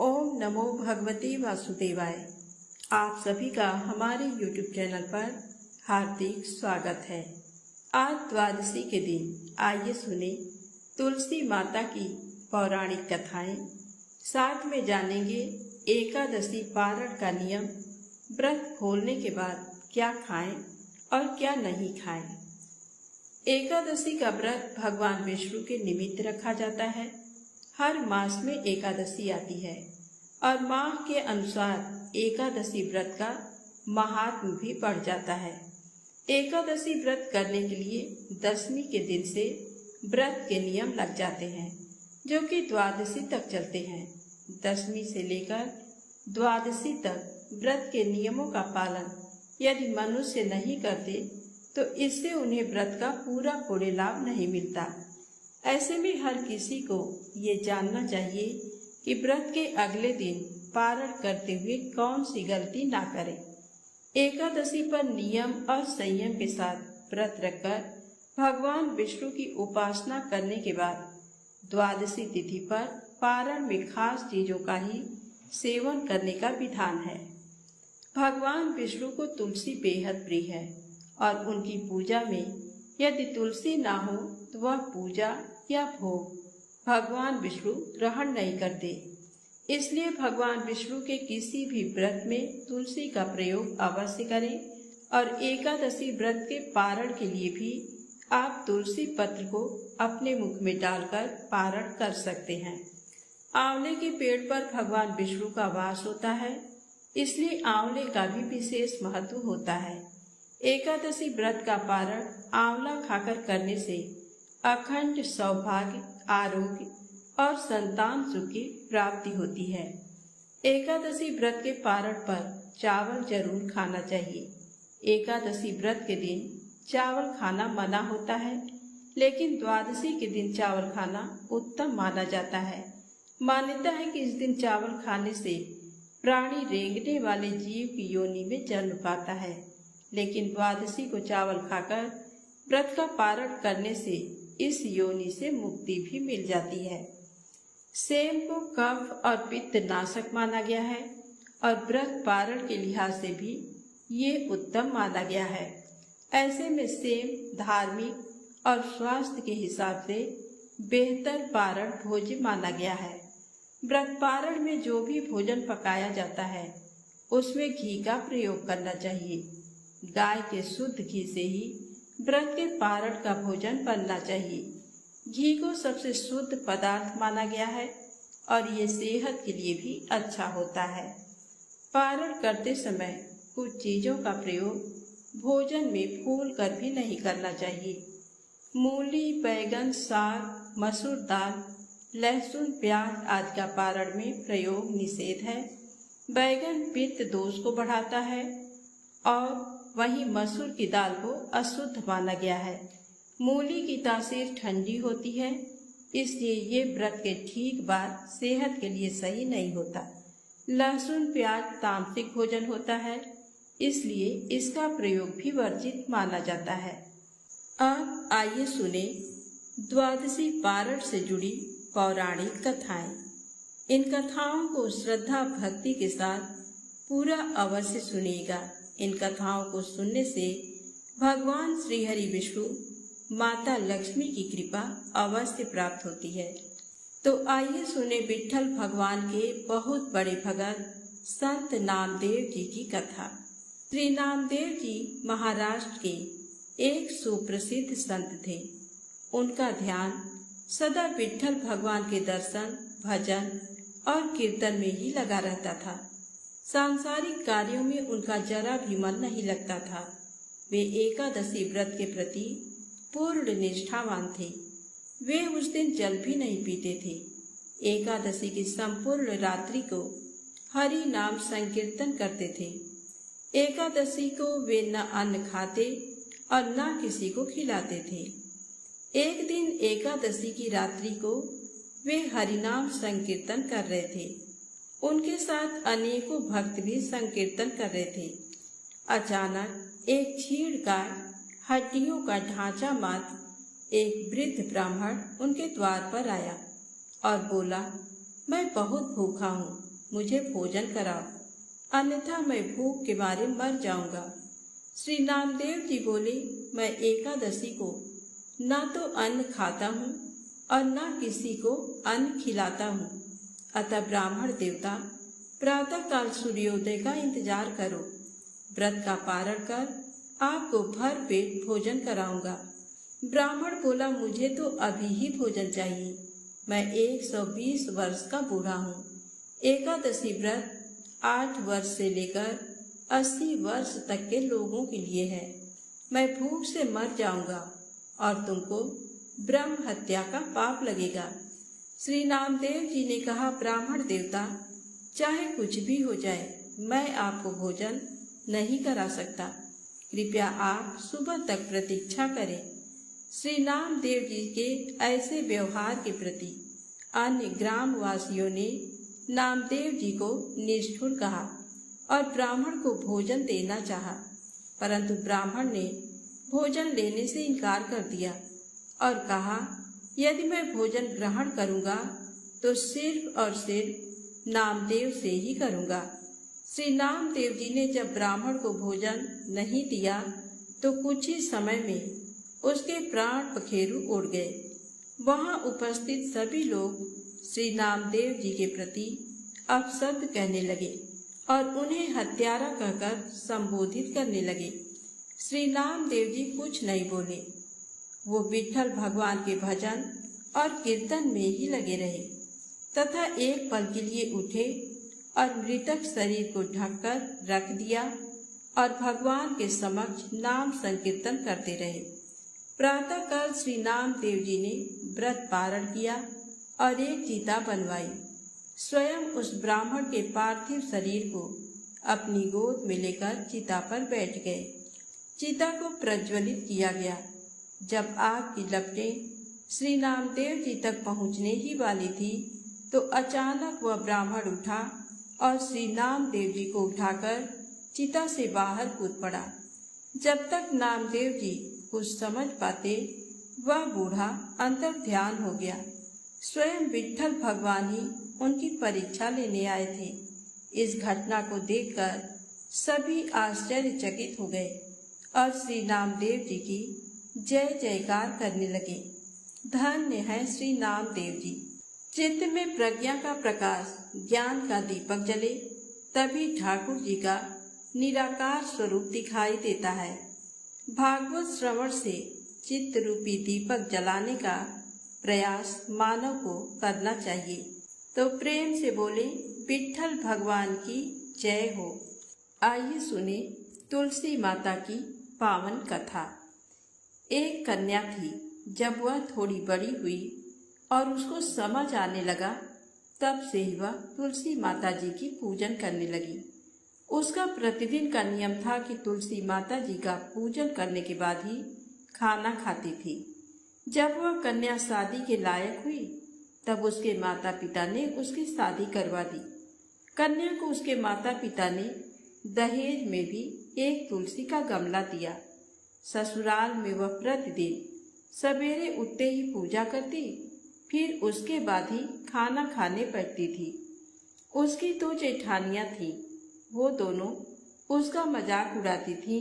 ओम नमो भगवते वासुदेवाय। आप सभी का हमारे YouTube चैनल पर हार्दिक स्वागत है। आज द्वादशी के दिन आइए सुने तुलसी माता की पौराणिक कथाएं। साथ में जानेंगे एकादशी पारण का नियम, व्रत खोलने के बाद क्या खाएं और क्या नहीं खाएं। एकादशी का व्रत भगवान विष्णु के निमित्त रखा जाता है। हर मास में एकादशी आती है और माह के अनुसार एकादशी व्रत का महात्म्य भी बढ़ जाता है। एकादशी व्रत करने के लिए दशमी के दिन से व्रत के नियम लग जाते हैं, जो कि द्वादशी तक चलते हैं। दशमी से लेकर द्वादशी तक व्रत के नियमों का पालन यदि मनुष्य नहीं करते तो इससे उन्हें व्रत का पूरा पुण्य लाभ नहीं मिलता। ऐसे में हर किसी को ये जानना चाहिए कि व्रत के अगले दिन पारण करते हुए कौन सी गलती ना करें। एकादशी पर नियम और संयम के साथ व्रत रखकर भगवान विष्णु की उपासना करने के बाद द्वादशी तिथि पर पारण में खास चीजों का ही सेवन करने का विधान है। भगवान विष्णु को तुलसी बेहद प्रिय है और उनकी पूजा में यदि तुलसी ना हो तो वह पूजा या भोग भगवान विष्णु ग्रहण नहीं करते। इसलिए भगवान विष्णु के किसी भी व्रत में तुलसी का प्रयोग अवश्य करें और एकादशी व्रत के पारण के लिए भी आप तुलसी पत्र को अपने मुख में डालकर पारण कर सकते हैं। आंवले के पेड़ पर भगवान विष्णु का वास होता है, इसलिए आंवले का भी विशेष महत्व होता है। एकादशी व्रत का पारण आंवला खाकर करने से अखंड सौभाग्य, आरोग्य और संतान सुख की प्राप्ति होती है। एकादशी व्रत के पारण पर चावल जरूर खाना चाहिए। एकादशी व्रत के दिन चावल खाना मना होता है, लेकिन द्वादशी के दिन चावल खाना उत्तम माना जाता है। मान्यता है कि इस दिन चावल खाने से प्राणी रेंगने वाले जीव की योनि में जन्म पाता है, लेकिन द्वादशी को चावल खाकर व्रत का पारण करने से इस योनि से मुक्ति भी मिल जाती है। सेम को कफ और पित्त नाशक माना गया है और व्रत पारण के लिहाज से भी ये उत्तम माना गया है। ऐसे में सेम धार्मिक और स्वास्थ्य के हिसाब से बेहतर पारण भोज्य माना गया है। व्रत पारण में जो भी भोजन पकाया जाता है उसमें घी का प्रयोग करना चाहिए। गाय के शुद्ध घी से ही व्रत के पारण का भोजन बनना चाहिए। घी को सबसे शुद्ध पदार्थ माना गया है और ये सेहत के लिए भी अच्छा होता है। पारण करते समय कुछ चीजों का प्रयोग भोजन में भूल कर भी नहीं करना चाहिए। मूली, बैगन, साग, मसूर दाल, लहसुन, प्याज आदि का पारण में प्रयोग निषेध है। बैगन पित्त दोष को बढ़ाता है और वहीं मसूर की दाल को अशुद्ध माना गया है। मूली की तासीर ठंडी होती है, इसलिए ये व्रत के ठीक बाद सेहत के लिए सही नहीं होता। लहसुन प्याज तामसिक भोजन होता है, इसलिए इसका प्रयोग भी वर्जित माना जाता है। अब आइए सुने द्वादशी पारण से जुड़ी पौराणिक कथाएं। इन कथाओं को श्रद्धा भक्ति के साथ पूरा अवश्य सुनिएगा। इन कथाओं को सुनने से भगवान श्री हरि विष्णु, माता लक्ष्मी की कृपा अवश्य प्राप्त होती है। तो आइए सुने विट्ठल भगवान के बहुत बड़े भगत संत नामदेव जी की कथा। श्री नामदेव जी महाराष्ट्र के एक सुप्रसिद्ध संत थे। उनका ध्यान सदा विट्ठल भगवान के दर्शन, भजन और कीर्तन में ही लगा रहता था। सांसारिक कार्यों में उनका जरा भी मन नहीं लगता था। वे एकादशी व्रत के प्रति पूर्ण निष्ठावान थे। वे उस दिन जल भी नहीं पीते थे। एकादशी की संपूर्ण रात्रि को हरि नाम संकीर्तन करते थे। एकादशी को वे न अन्न खाते और न किसी को खिलाते थे। एक दिन एकादशी की रात्रि को वे हरिनाम संकीर्तन कर रहे थे। उनके साथ अनेकों भक्त भी संकीर्तन कर रहे थे। अचानक एक छीड़कार, हड्डियों का ढांचा मात्र एक वृद्ध ब्राह्मण उनके द्वार पर आया और बोला, मैं बहुत भूखा हूँ, मुझे भोजन कराओ, अन्यथा मैं भूख के मारे मर जाऊंगा। श्री नामदेव जी बोले, मैं एकादशी को ना तो अन्न खाता हूँ और ना किसी को अन्न खिलाता हूँ। अतः ब्राह्मण देवता प्रातः काल सूर्योदय का इंतजार करो। व्रत का पारण कर आपको भर पेट भोजन कराऊंगा। ब्राह्मण बोला, मुझे तो अभी ही भोजन चाहिए, मैं 120 वर्ष का बूढ़ा हूँ। एकादशी व्रत 8 वर्ष से लेकर 80 वर्ष तक के लोगों के लिए है। मैं भूख से मर जाऊंगा और तुमको ब्रह्म हत्या का पाप लगेगा। श्री नामदेव जी ने कहा, ब्राह्मण देवता, चाहे कुछ भी हो जाए, मैं आपको भोजन नहीं करा सकता। कृपया आप सुबह तक प्रतीक्षा करें। श्री नामदेव जी के ऐसे व्यवहार के प्रति अन्य ग्रामवासियों ने नामदेव जी को निष्ठुर कहा और ब्राह्मण को भोजन देना चाहा, परंतु ब्राह्मण ने भोजन लेने से इनकार कर दिया और कहा, यदि मैं भोजन ग्रहण करूंगा तो सिर्फ और सिर्फ नामदेव से ही करूंगा। श्री नामदेव जी ने जब ब्राह्मण को भोजन नहीं दिया तो कुछ ही समय में उसके प्राण पखेरु उड़ गए। वहां उपस्थित सभी लोग श्री नामदेव जी के प्रति अपशब्द कहने लगे और उन्हें हत्यारा कहकर संबोधित करने लगे। श्री नामदेव जी कुछ नहीं बोले। वो विठ्ठल भगवान के भजन और कीर्तन में ही लगे रहे तथा एक पल के लिए उठे और मृतक शरीर को ढककर रख दिया और भगवान के समक्ष नाम संकीर्तन करते रहे। प्रातःकाल श्री नामदेव जी ने व्रत पारण किया और एक चिता बनवाई। स्वयं उस ब्राह्मण के पार्थिव शरीर को अपनी गोद में लेकर चिता पर बैठ गए। चिता को प्रज्वलित किया गया। जब आग की लपटें श्री नामदेव जी तक पहुंचने ही वाली थी तो अचानक वह ब्राह्मण उठा और श्री नामदेव जी को उठाकर चिता से बाहर कूद पड़ा। जब तक नामदेव जी कुछ समझ पाते, वह बूढ़ा अंतर ध्यान हो गया। स्वयं विठ्ठल भगवान ही उनकी परीक्षा लेने आए थे। इस घटना को देखकर सभी आश्चर्यचकित हो गए और श्री नामदेव जी की जय जयकार करने लगे। धन्य है श्री नामदेव जी। चित्त में प्रज्ञा का प्रकाश, ज्ञान का दीपक जले, तभी ठाकुर जी का निराकार स्वरूप दिखाई देता है। भागवत श्रवण से चित्त रूपी दीपक जलाने का प्रयास मानव को करना चाहिए। तो प्रेम से बोले, विठ्ठल भगवान की जय हो। आइए सुने तुलसी माता की पावन कथा। एक कन्या थी। जब वह थोड़ी बड़ी हुई और उसको समझ आने लगा, तब से ही वह तुलसी माता जी की पूजन करने लगी। उसका प्रतिदिन का नियम था कि तुलसी माता जी का पूजन करने के बाद ही खाना खाती थी। जब वह कन्या शादी के लायक हुई, तब उसके माता पिता ने उसकी शादी करवा दी। कन्या को उसके माता पिता ने दहेज में भी एक तुलसी का गमला दिया। ससुराल में वह प्रतिदिन सवेरे उठते ही पूजा करती, फिर उसके बाद ही खाना खाने बैठती थी। उसकी 2 जेठानियां थीं। वो दोनों उसका मजाक उड़ाती थीं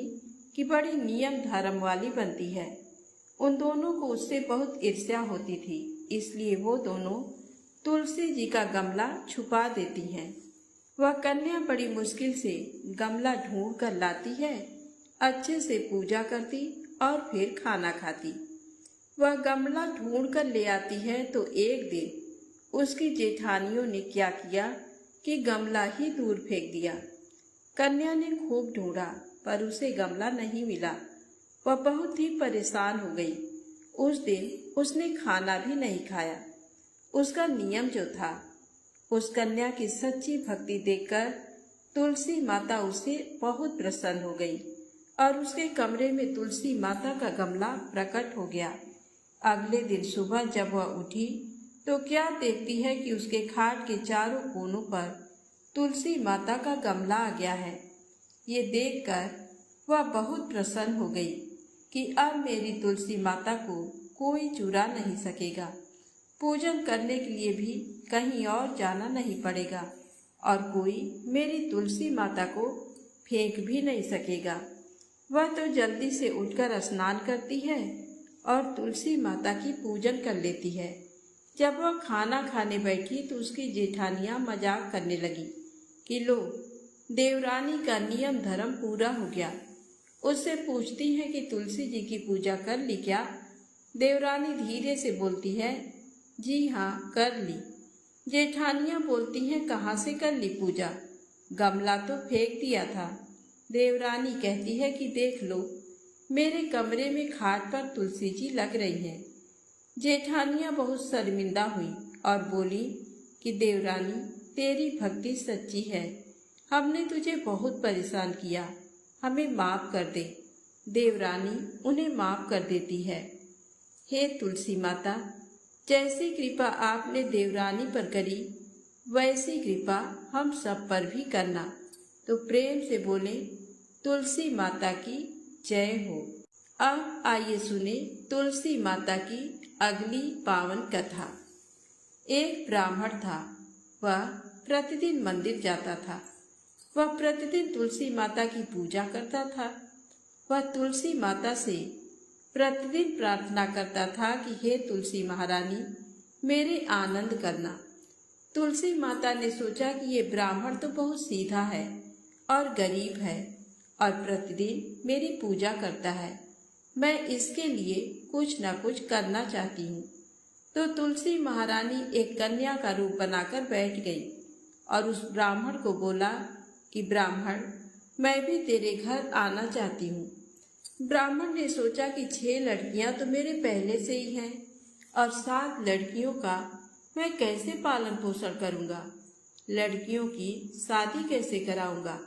कि बड़ी नियम धर्म वाली बनती है। उन दोनों को उससे बहुत ईर्ष्या होती थी, इसलिए वो दोनों तुलसी जी का गमला छुपा देती हैं। वह कन्या बड़ी मुश्किल से गमला ढूंढ कर लाती है, अच्छे से पूजा करती और फिर खाना खाती। वह गमला ढूंढ कर ले आती है तो एक दिन उसकी जेठानियों ने क्या किया कि गमला ही दूर फेंक दिया। कन्या ने खूब ढूंढा पर उसे गमला नहीं मिला। वह बहुत ही परेशान हो गई। उस दिन उसने खाना भी नहीं खाया। उसका नियम जो था, उस कन्या की सच्ची भक्ति देखकर तुलसी माता उससे बहुत प्रसन्न हो गई और उसके कमरे में तुलसी माता का गमला प्रकट हो गया। अगले दिन सुबह जब वह उठी तो क्या देखती है कि उसके खाट के चारों कोनों पर तुलसी माता का गमला आ गया है। ये देखकर वह बहुत प्रसन्न हो गई कि अब मेरी तुलसी माता को कोई चुरा नहीं सकेगा। पूजन करने के लिए भी कहीं और जाना नहीं पड़ेगा और कोई मेरी तुलसी माता को फेंक भी नहीं सकेगा। वह तो जल्दी से उठकर स्नान करती है और तुलसी माता की पूजन कर लेती है। जब वह खाना खाने बैठी तो उसकी जेठानियां मजाक करने लगी कि लो, देवरानी का नियम धर्म पूरा हो गया। उससे पूछती है कि तुलसी जी की पूजा कर ली क्या? देवरानी धीरे से बोलती है, जी हाँ, कर ली। जेठानियां बोलती हैं, कहाँ से कर ली पूजा? गमला तो फेंक दिया था। देवरानी कहती है कि देख लो, मेरे कमरे में खाट पर तुलसी जी लग रही हैं। जेठानियां बहुत शर्मिंदा हुई और बोली कि देवरानी, तेरी भक्ति सच्ची है, हमने तुझे बहुत परेशान किया, हमें माफ कर दे। देवरानी उन्हें माफ कर देती है। हे तुलसी माता, जैसी कृपा आपने देवरानी पर करी वैसी कृपा हम सब पर भी करना। तो प्रेम से बोले, तुलसी माता की जय हो। अब आइए सुने तुलसी माता की अगली पावन कथा। एक ब्राह्मण था। वह प्रतिदिन मंदिर जाता था। वह प्रतिदिन तुलसी माता की पूजा करता था। वह तुलसी माता से प्रतिदिन प्रार्थना करता था कि हे तुलसी महारानी, मेरे आनंद करना। तुलसी माता ने सोचा कि ये ब्राह्मण तो बहुत सीधा है और गरीब है और प्रतिदिन मेरी पूजा करता है, मैं इसके लिए कुछ न कुछ करना चाहती हूँ। तो तुलसी महारानी एक कन्या का रूप बनाकर बैठ गई और उस ब्राह्मण को बोला कि ब्राह्मण, मैं भी तेरे घर आना चाहती हूँ। ब्राह्मण ने सोचा कि 6 लड़कियां तो मेरे पहले से ही हैं और 7 लड़कियों का मैं कैसे पालन पोषण करूँगा, लड़कियों की शादी कैसे कराऊंगा,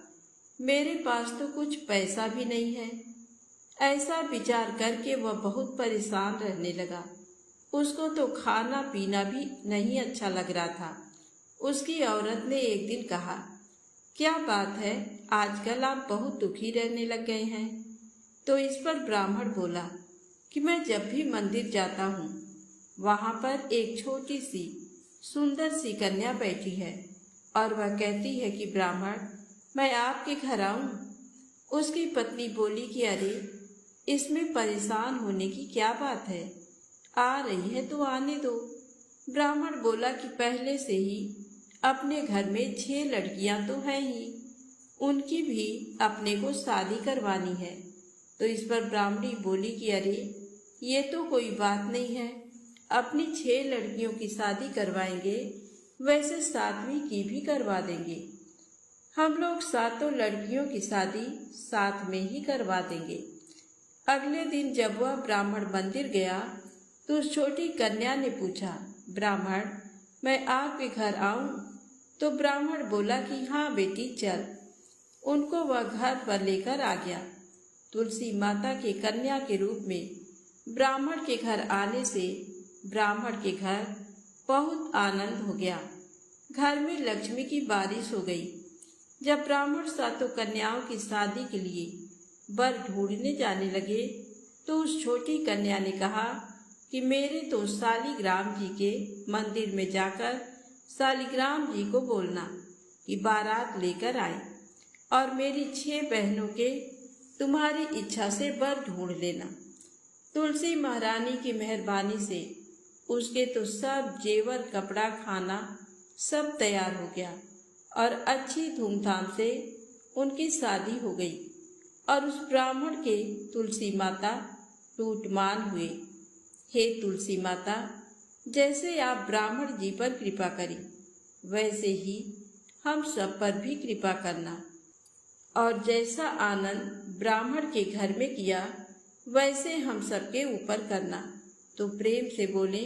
मेरे पास तो कुछ पैसा भी नहीं है। ऐसा विचार करके वह बहुत परेशान रहने लगा। उसको तो खाना पीना भी नहीं अच्छा लग रहा था। उसकी औरत ने एक दिन कहा, क्या बात है, आजकल आप बहुत दुखी रहने लग गए हैं। तो इस पर ब्राह्मण बोला कि मैं जब भी मंदिर जाता हूँ वहाँ पर एक छोटी सी सुंदर सी कन्या बैठी है और वह कहती है कि ब्राह्मण, मैं आपके घर आऊँ। उसकी पत्नी बोली कि अरे, इसमें परेशान होने की क्या बात है, आ रही है तो आने दो। ब्राह्मण बोला कि पहले से ही अपने घर में 6 लड़कियां तो हैं ही, उनकी भी अपने को शादी करवानी है। तो इस पर ब्राह्मणी बोली कि अरे, ये तो कोई बात नहीं है, अपनी 6 लड़कियों की शादी करवाएंगे, वैसे 7वीं की भी करवा देंगे। हम लोग 7 लड़कियों की शादी साथ में ही करवा देंगे। अगले दिन जब वह ब्राह्मण मंदिर गया तो उस छोटी कन्या ने पूछा, ब्राह्मण, मैं आपके घर आऊं? तो ब्राह्मण बोला कि हाँ बेटी, चल। उनको वह घर पर लेकर आ गया। तुलसी माता के कन्या के रूप में ब्राह्मण के घर आने से ब्राह्मण के घर बहुत आनंद हो गया। घर में लक्ष्मी की बारिश हो गई। जब ब्राह्मण 7 कन्याओं की शादी के लिए वर ढूंढने जाने लगे तो उस छोटी कन्या ने कहा कि मेरे तो शालिग्राम जी के मंदिर में जाकर शालिग्राम जी को बोलना कि बारात लेकर आए और मेरी 6 बहनों के तुम्हारी इच्छा से वर ढूंढ लेना। तुलसी महारानी की मेहरबानी से उसके तो सब जेवर, कपड़ा, खाना सब तैयार हो गया और अच्छी धूमधाम से उनकी शादी हो गई और उस ब्राह्मण के तुलसी माता टूटमान हुए। हे तुलसी माता, जैसे आप ब्राह्मण जी पर कृपा करी वैसे ही हम सब पर भी कृपा करना और जैसा आनंद ब्राह्मण के घर में किया वैसे हम सबके ऊपर करना। तो प्रेम से बोले,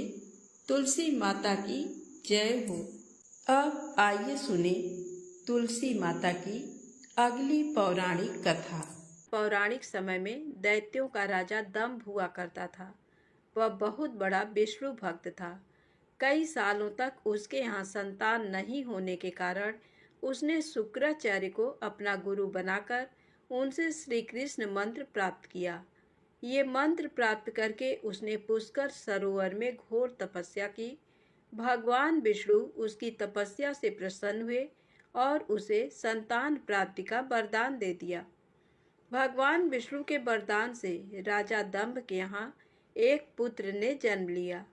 तुलसी माता की जय हो। अब आइए सुने तुलसी माता की अगली पौराणिक कथा। पौराणिक समय में दैत्यों का राजा दंभ हुआ करता था। वह बहुत बड़ा विष्णु भक्त था। कई सालों तक उसके यहाँ संतान नहीं होने के कारण उसने शुक्राचार्य को अपना गुरु बनाकर उनसे श्री कृष्ण मंत्र प्राप्त किया। ये मंत्र प्राप्त करके उसने पुष्कर सरोवर में घोर तपस्या की। भगवान विष्णु उसकी तपस्या से प्रसन्न हुए और उसे संतान प्राप्ति का वरदान दे दिया। भगवान विष्णु के वरदान से राजा दंभ के यहाँ एक पुत्र ने जन्म लिया।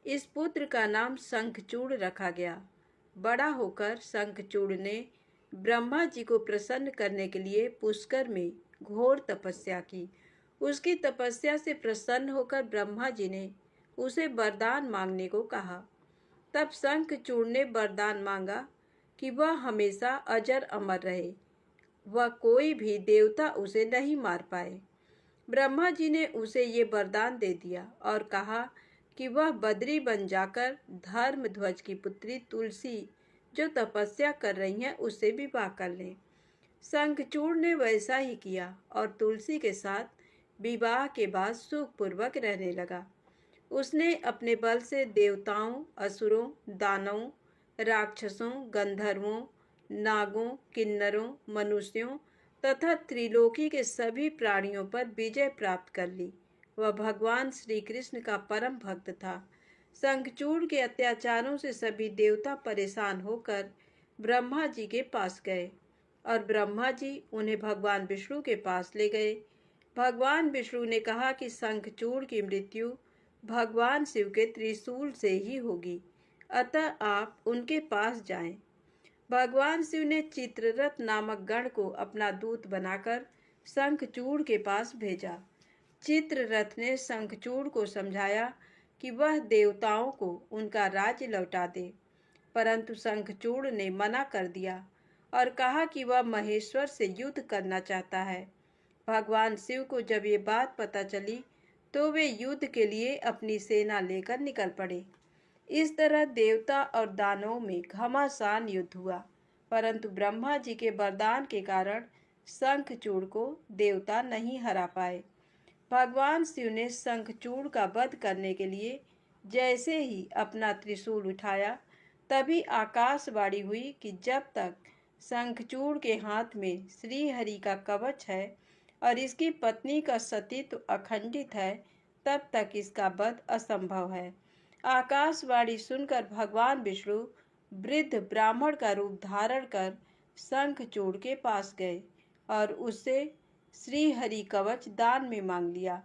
इस पुत्र का नाम शंखचूड़ रखा गया। बड़ा होकर शंखचूड़ ने ब्रह्मा जी को प्रसन्न करने के लिए पुष्कर में घोर तपस्या की। उसकी तपस्या से प्रसन्न होकर ब्रह्मा जी ने उसे वरदान मांगने को कहा। तब शंखचूड़ ने वरदान मांगा कि वह हमेशा अजर अमर रहे, वह कोई भी देवता उसे नहीं मार पाए। ब्रह्मा जी ने उसे ये वरदान दे दिया और कहा कि वह बद्री बन जाकर धर्मध्वज की पुत्री तुलसी जो तपस्या कर रही हैं उससे विवाह कर लें। शंखचूड़ ने वैसा ही किया और तुलसी के साथ विवाह के बाद सुखपूर्वक रहने लगा। उसने अपने बल से देवताओं, असुरों, दानवों, राक्षसों, गंधर्वों, नागों, किन्नरों, मनुष्यों तथा त्रिलोकी के सभी प्राणियों पर विजय प्राप्त कर ली। वह भगवान श्री कृष्ण का परम भक्त था। शंखचूड़ के अत्याचारों से सभी देवता परेशान होकर ब्रह्मा जी के पास गए और ब्रह्मा जी उन्हें भगवान विष्णु के पास ले गए। भगवान विष्णु ने कहा कि शंखचूड़ की मृत्यु भगवान शिव के त्रिशूल से ही होगी, अतः आप उनके पास जाएं। भगवान शिव ने चित्ररथ नामक गण को अपना दूत बनाकर शंखचूड़ के पास भेजा। चित्ररथ ने शंखचूड़ को समझाया कि वह देवताओं को उनका राज्य लौटा दे, परंतु शंखचूड़ ने मना कर दिया और कहा कि वह महेश्वर से युद्ध करना चाहता है। भगवान शिव को जब ये बात पता चली तो वे युद्ध के लिए अपनी सेना लेकर निकल पड़े। इस तरह देवता और दानवों में घमासान युद्ध हुआ, परंतु ब्रह्मा जी के वरदान के कारण शंखचूड़ को देवता नहीं हरा पाए। भगवान शिव ने शंखचूड़ का वध करने के लिए जैसे ही अपना त्रिशूल उठाया, तभी आकाशवाणी हुई कि जब तक शंखचूड़ के हाथ में श्री हरि का कवच है और इसकी पत्नी का सतीत्व अखंडित है, तब तक इसका वध असंभव है। आकाशवाणी सुनकर भगवान विष्णु वृद्ध ब्राह्मण का रूप धारण कर शंखचूड़ के पास गए और उससे श्री हरि कवच दान में मांग लिया।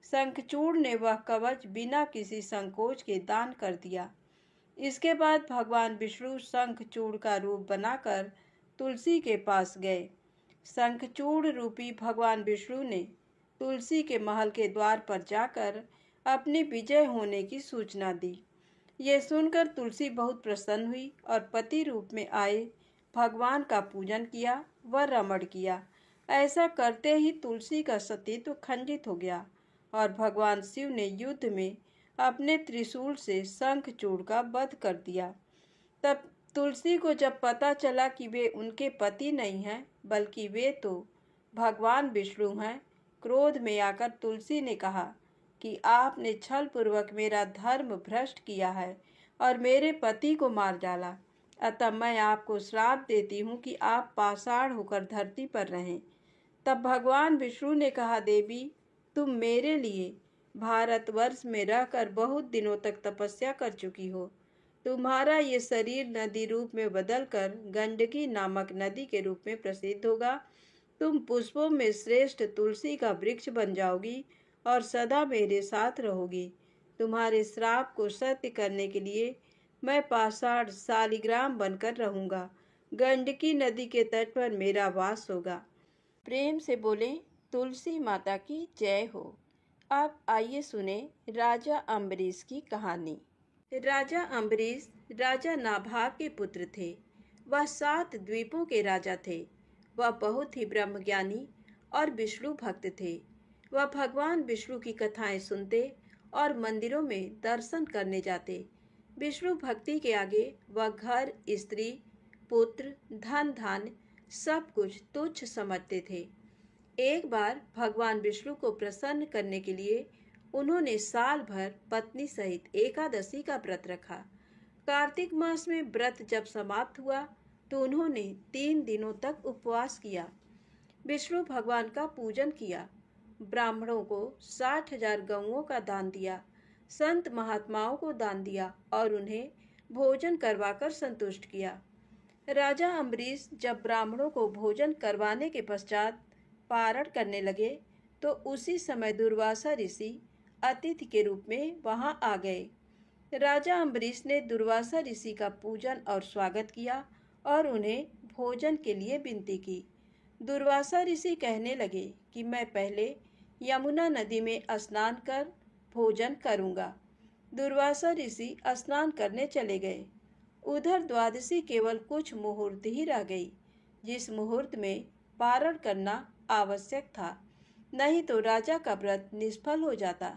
शंखचूड़ ने वह कवच बिना किसी संकोच के दान कर दिया। इसके बाद भगवान विष्णु शंखचूड़ का रूप बनाकर तुलसी के पास गए। शंखचूड़ रूपी भगवान विष्णु ने तुलसी के महल के द्वार पर जाकर अपनी विजय होने की सूचना दी। ये सुनकर तुलसी बहुत प्रसन्न हुई और पति रूप में आए भगवान का पूजन किया व रमण किया। ऐसा करते ही तुलसी का सतीत्व खंडित हो गया और भगवान शिव ने युद्ध में अपने त्रिशूल से शंखचूड़ का वध कर दिया। तब तुलसी को जब पता चला कि वे उनके पति नहीं हैं, बल्कि वे तो भगवान विष्णु हैं, क्रोध में आकर तुलसी ने कहा कि आपने छल पूर्वक मेरा धर्म भ्रष्ट किया है और मेरे पति को मार डाला, अतः मैं आपको श्राप देती हूँ कि आप पाषाण होकर धरती पर रहें। तब भगवान विष्णु ने कहा, देवी, तुम मेरे लिए भारतवर्ष में रहकर बहुत दिनों तक तपस्या कर चुकी हो। तुम्हारा ये शरीर नदी रूप में बदलकर गंडकी नामक नदी के रूप में प्रसिद्ध होगा। तुम पुष्पों में श्रेष्ठ तुलसी का वृक्ष बन जाओगी और सदा मेरे साथ रहोगी। तुम्हारे श्राप को सत्य करने के लिए मैं पाषाण शालिग्राम बनकर रहूंगा। गंडकी नदी के तट पर मेरा वास होगा। प्रेम से बोले तुलसी माता की जय हो। अब आइए सुने राजा अम्बरीश की कहानी। राजा अम्बरीश राजा नाभाग के पुत्र थे। वह 7 द्वीपों के राजा थे। वह बहुत ही ब्रह्मज्ञानी और विष्णु भक्त थे। वह भगवान विष्णु की कथाएं सुनते और मंदिरों में दर्शन करने जाते। विष्णु भक्ति के आगे वह घर, स्त्री, पुत्र, धन धान्य सब कुछ तुच्छ समझते थे। एक बार भगवान विष्णु को प्रसन्न करने के लिए उन्होंने साल भर पत्नी सहित एकादशी का व्रत रखा। कार्तिक मास में व्रत जब समाप्त हुआ तो उन्होंने 3 दिनों तक उपवास किया। विष्णु भगवान का पूजन किया, ब्राह्मणों को 60,000 गौओं का दान दिया, संत महात्माओं को दान दिया और उन्हें भोजन करवाकर संतुष्ट किया। राजा अम्बरीश जब ब्राह्मणों को भोजन करवाने के पश्चात पारण करने लगे तो उसी समय दुर्वासा ऋषि अतिथि के रूप में वहां आ गए। राजा अम्बरीश ने दुर्वासा ऋषि का पूजन और स्वागत किया और उन्हें भोजन के लिए विनती की। दुर्वासा ऋषि कहने लगे कि मैं पहले यमुना नदी में स्नान कर भोजन करूंगा। दुर्वासा ऋषि स्नान करने चले गए। उधर द्वादशी केवल कुछ मुहूर्त ही रह गई, जिस मुहूर्त में पारण करना आवश्यक था, नहीं तो राजा का व्रत निष्फल हो जाता।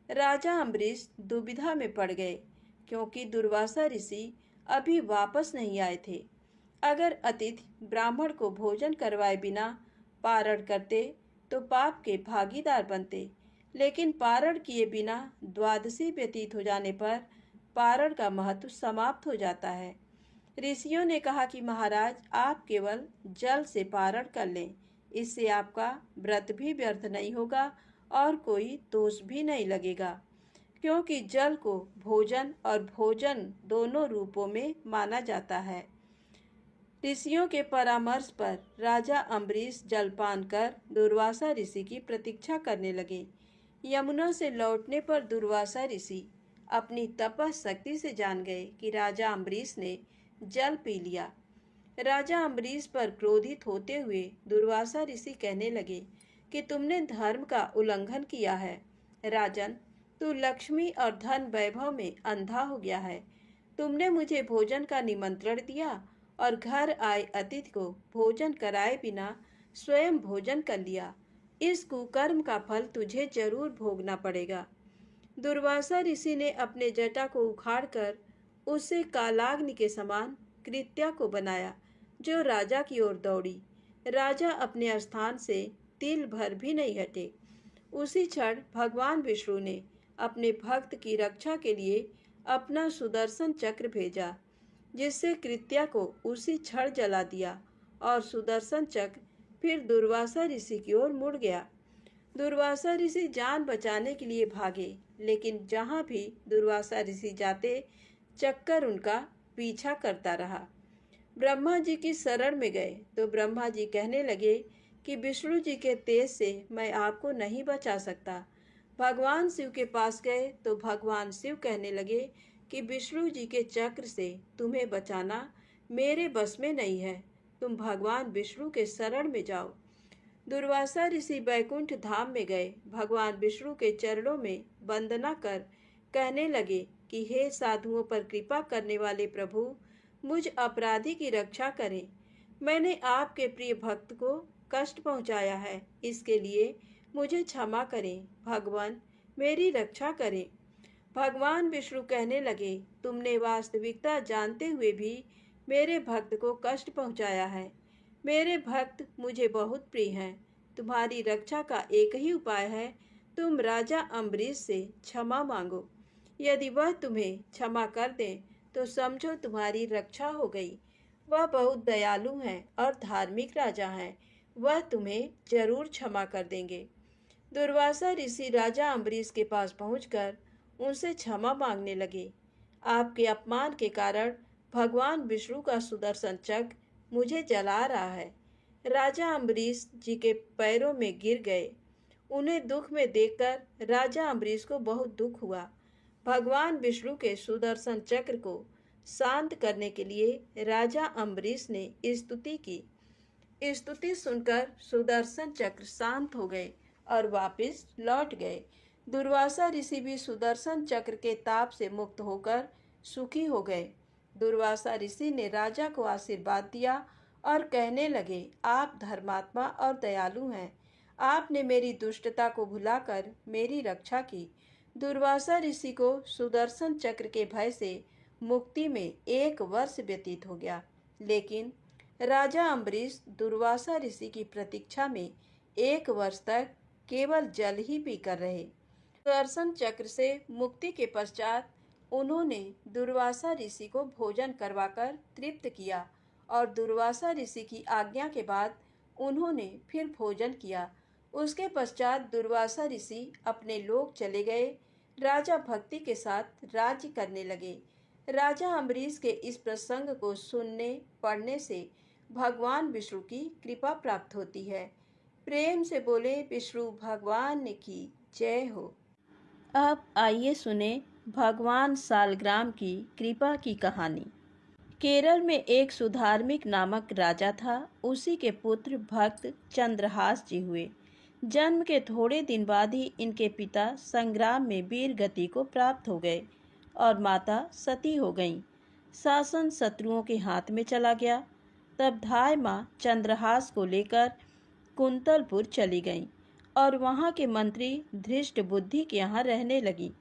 राजा अम्बरीश दुविधा में पड़ गए क्योंकि दुर्वासा ऋषि अभी वापस नहीं आए थे। अगर अतिथि ब्राह्मण को भोजन करवाए बिना पारण करते तो पाप के भागीदार बनते, लेकिन पारण किए बिना द्वादशी व्यतीत हो जाने पर पारण का महत्व समाप्त हो जाता है। ऋषियों ने कहा कि महाराज, आप केवल जल से पारण कर लें, इससे आपका व्रत भी व्यर्थ नहीं होगा और कोई दोष भी नहीं लगेगा, क्योंकि जल को भोजन और भोजन दोनों रूपों में माना जाता है। ऋषियों के परामर्श पर राजा अम्बरीश जलपान कर दुर्वासा ऋषि की प्रतीक्षा करने लगे। यमुना से लौटने पर दुर्वासा ऋषि अपनी तपशक्ति से जान गए कि राजा अम्बरीश ने जल पी लिया। राजा अम्बरीश पर क्रोधित होते हुए दुर्वासा ऋषि कहने लगे कि तुमने धर्म का उल्लंघन किया है। राजन, तू लक्ष्मी और धन वैभव में अंधा हो गया है। तुमने मुझे भोजन का निमंत्रण दिया और घर आए अतिथि को भोजन कराए बिना स्वयं भोजन कर लिया। इस कुकर्म का फल तुझे जरूर भोगना पड़ेगा। दुर्वासा ऋषि ने अपने जटा को उखाड़कर उससे कालाग्नि के समान कृत्या को बनाया, जो राजा की ओर दौड़ी। राजा अपने स्थान से तिल भर भी नहीं हटे। उसी क्षण भगवान विष्णु ने अपने भक्त की रक्षा के लिए अपना सुदर्शन चक्र भेजा, जिससे कृत्या को उसी क्षण जला दिया और सुदर्शन चक्र फिर दुर्वासा ऋषि की ओर मुड़ गया। दुर्वासा ऋषि जान बचाने के लिए भागे, लेकिन जहाँ भी दुर्वासा ऋषि जाते चक्कर उनका पीछा करता रहा। ब्रह्मा जी की शरण में गए तो ब्रह्मा जी कहने लगे कि विष्णु जी के तेज से मैं आपको नहीं बचा सकता। भगवान शिव के पास गए तो भगवान शिव कहने लगे कि विष्णु जी के चक्र से तुम्हें बचाना मेरे बस में नहीं है, तुम भगवान विष्णु के शरण में जाओ। दुर्वासा ऋषि बैकुंठ धाम में गए। भगवान विष्णु के चरणों में वंदना कर कहने लगे कि हे साधुओं पर कृपा करने वाले प्रभु, मुझ अपराधी की रक्षा करें। मैंने आपके प्रिय भक्त को कष्ट पहुंचाया है, इसके लिए मुझे क्षमा करें। भगवान, मेरी रक्षा करें। भगवान विष्णु कहने लगे, तुमने वास्तविकता जानते हुए भी मेरे भक्त को कष्ट पहुंचाया है। मेरे भक्त मुझे बहुत प्रिय हैं। तुम्हारी रक्षा का एक ही उपाय है, तुम राजा अम्बरीश से क्षमा मांगो। यदि वह तुम्हें क्षमा कर दे तो समझो तुम्हारी रक्षा हो गई। वह बहुत दयालु हैं और धार्मिक राजा हैं, वह तुम्हें जरूर क्षमा कर देंगे। दुर्वासा ऋषि राजा अम्बरीश के पास पहुंचकर उनसे क्षमा मांगने लगे। आपके अपमान के कारण भगवान विष्णु का सुदर्शन चक्र मुझे जला रहा है। राजा अम्बरीश जी के पैरों में गिर गए। उन्हें दुख में देखकर राजा अम्बरीश को बहुत दुख हुआ। भगवान विष्णु के सुदर्शन चक्र को शांत करने के लिए राजा अम्बरीश ने स्तुति की। स्तुति सुनकर सुदर्शन चक्र शांत हो गए और वापस लौट गए। दुर्वासा ऋषि भी सुदर्शन चक्र के ताप से मुक्त होकर सुखी हो गए। दुर्वासा ऋषि ने राजा को आशीर्वाद दिया और कहने लगे, आप धर्मात्मा और दयालु हैं। आपने मेरी दुष्टता को भुलाकर मेरी रक्षा की। दुर्वासा ऋषि को सुदर्शन चक्र के भय से मुक्ति में 1 वर्ष व्यतीत हो गया, लेकिन राजा अम्बरीश दुर्वासा ऋषि की प्रतीक्षा में 1 वर्ष तक केवल जल ही पीकर रहे। सुदर्शन चक्र से मुक्ति के पश्चात उन्होंने दुर्वासा ऋषि को भोजन करवाकर तृप्त किया और दुर्वासा ऋषि की आज्ञा के बाद उन्होंने फिर भोजन किया। उसके पश्चात दुर्वासा ऋषि अपने लोक चले गए। राजा भक्ति के साथ राज्य करने लगे। राजा अम्बरीश के इस प्रसंग को सुनने पढ़ने से भगवान विष्णु की कृपा प्राप्त होती है। प्रेम से बोले विष्णु भगवान की जय हो। अब आइए सुने भगवान सालग्राम की कृपा की कहानी। केरल में एक सुधार्मिक नामक राजा था। उसी के पुत्र भक्त चंद्रहास जी हुए। जन्म के थोड़े दिन बाद ही इनके पिता संग्राम में वीर गति को प्राप्त हो गए और माता सती हो गईं। शासन शत्रुओं के हाथ में चला गया। तब धाय माँ चंद्रहास को लेकर कुंतलपुर चली गईं और वहाँ के मंत्री धृष्ट बुद्धि के यहाँ रहने लगी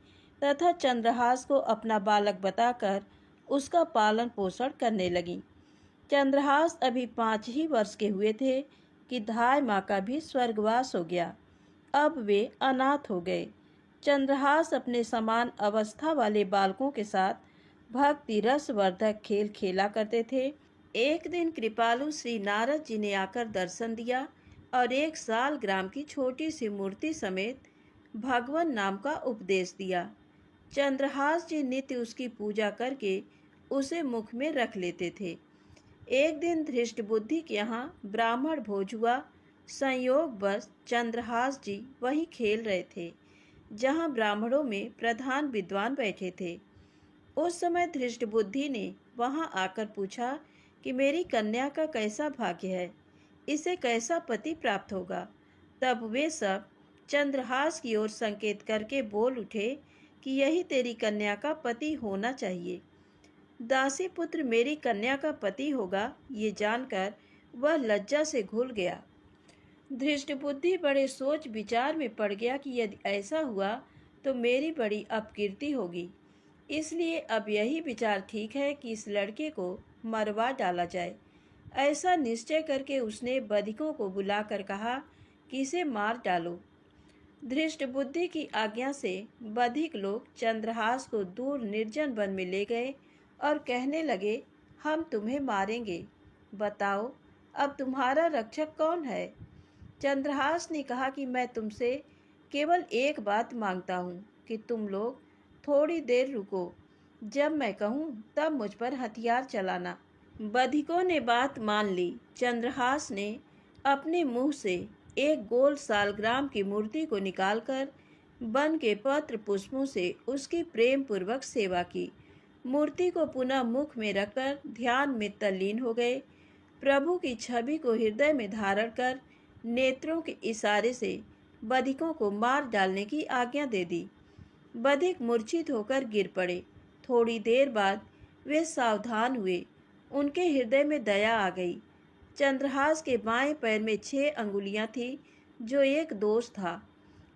तथा चंद्रहास को अपना बालक बताकर उसका पालन पोषण करने लगी। चंद्रहास अभी 5 ही वर्ष के हुए थे कि धाय माँ का भी स्वर्गवास हो गया। अब वे अनाथ हो गए। चंद्रहास अपने समान अवस्था वाले बालकों के साथ भक्ति रसवर्धक खेल खेला करते थे। एक दिन कृपालु श्री नारद जी ने आकर दर्शन दिया और एक सालग्राम की छोटी सी मूर्ति समेत भगवान नाम का उपदेश दिया। चंद्रहास जी नित्य उसकी पूजा करके उसे मुख में रख लेते थे। एक दिन धृष्ट बुद्धि के यहाँ ब्राह्मण भोज हुआ। संयोगवश चंद्रहास जी वहीं खेल रहे थे जहाँ ब्राह्मणों में प्रधान विद्वान बैठे थे। उस समय धृष्ट बुद्धि ने वहाँ आकर पूछा कि मेरी कन्या का कैसा भाग्य है, इसे कैसा पति प्राप्त होगा। तब वे सब चंद्रहास की ओर संकेत करके बोल उठे कि यही तेरी कन्या का पति होना चाहिए। दासी पुत्र मेरी कन्या का पति होगा, ये जानकर वह लज्जा से घुल गया। धृष्ट बुद्धि बड़े सोच विचार में पड़ गया कि यदि ऐसा हुआ तो मेरी बड़ी अपकीर्ति होगी। इसलिए अब यही विचार ठीक है कि इस लड़के को मरवा डाला जाए। ऐसा निश्चय करके उसने बधिकों को बुलाकर कहा कि इसे मार डालो। धृष्ट बुद्धि की आज्ञा से बधिक लोग चंद्रहास को दूर निर्जन वन में ले गए और कहने लगे, हम तुम्हें मारेंगे, बताओ अब तुम्हारा रक्षक कौन है। चंद्रहास ने कहा कि मैं तुमसे केवल एक बात मांगता हूँ कि तुम लोग थोड़ी देर रुको, जब मैं कहूँ तब मुझ पर हथियार चलाना। बधिकों ने बात मान ली। चंद्रहास ने अपने मुंह से एक गोल सालग्राम की मूर्ति को निकालकर वन के पत्र पुष्पों से उसकी प्रेम पूर्वक सेवा की। मूर्ति को पुनः मुख में रखकर ध्यान में तल्लीन हो गए। प्रभु की छवि को हृदय में धारण कर नेत्रों के इशारे से बधिकों को मार डालने की आज्ञा दे दी। बधिक मूर्छित होकर गिर पड़े। थोड़ी देर बाद वे सावधान हुए। उनके हृदय में दया आ गई। चंद्रहास के बाएं पैर में 6 अंगुलियां थीं, जो एक दोष था।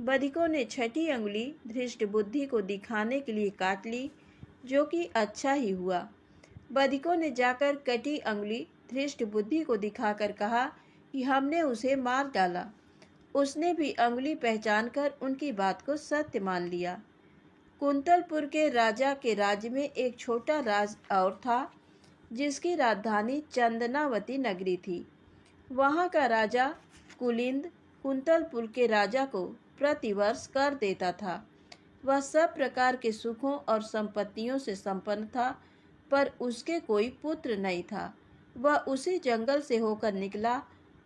बधिकों ने 6ठी अंगुली धृष्ट बुद्धि को दिखाने के लिए काट ली, जो कि अच्छा ही हुआ। बधिकों ने जाकर कटी अंगुली धृष्ट बुद्धि को दिखाकर कहा कि हमने उसे मार डाला। उसने भी अंगुली पहचानकर उनकी बात को सत्य मान लिया। कुंतलपुर के राजा के राज्य में एक छोटा राज और था, जिसकी राजधानी चंदनावती नगरी थी। वहाँ का राजा कुलिंद कुंतलपुर के राजा को प्रतिवर्ष कर देता था। वह सब प्रकार के सुखों और संपत्तियों से संपन्न था, पर उसके कोई पुत्र नहीं था। वह उसी जंगल से होकर निकला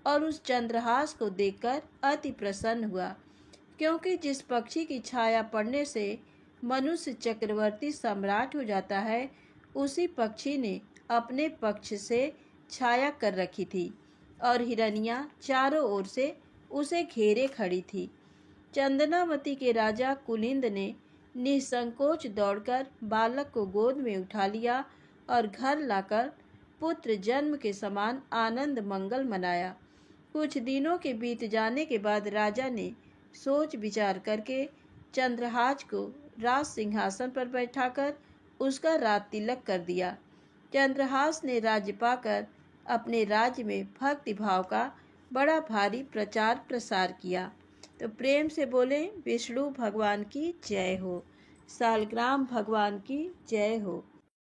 और उस चंद्रहास को देखकर अति प्रसन्न हुआ, क्योंकि जिस पक्षी की छाया पड़ने से मनुष्य चक्रवर्ती सम्राट हो जाता है, उसी पक्षी ने अपने पक्ष से छाया कर रखी थी और हिरनियाँ चारों ओर से उसे घेरे खड़ी थी। चंदनावती के राजा कुलिंद ने निसंकोच दौड़कर बालक को गोद में उठा लिया और घर लाकर पुत्र जन्म के समान आनंद मंगल मनाया। कुछ दिनों के बीत जाने के बाद राजा ने सोच विचार करके चंद्रहास को राज सिंहासन पर बैठाकर उसका राज तिलक कर दिया। चंद्रहास ने राज्य पाकर अपने राज्य में भक्ति भाव का बड़ा भारी प्रचार प्रसार किया। तो प्रेम से बोले विष्णु भगवान की जय हो, सालग्राम भगवान की जय हो।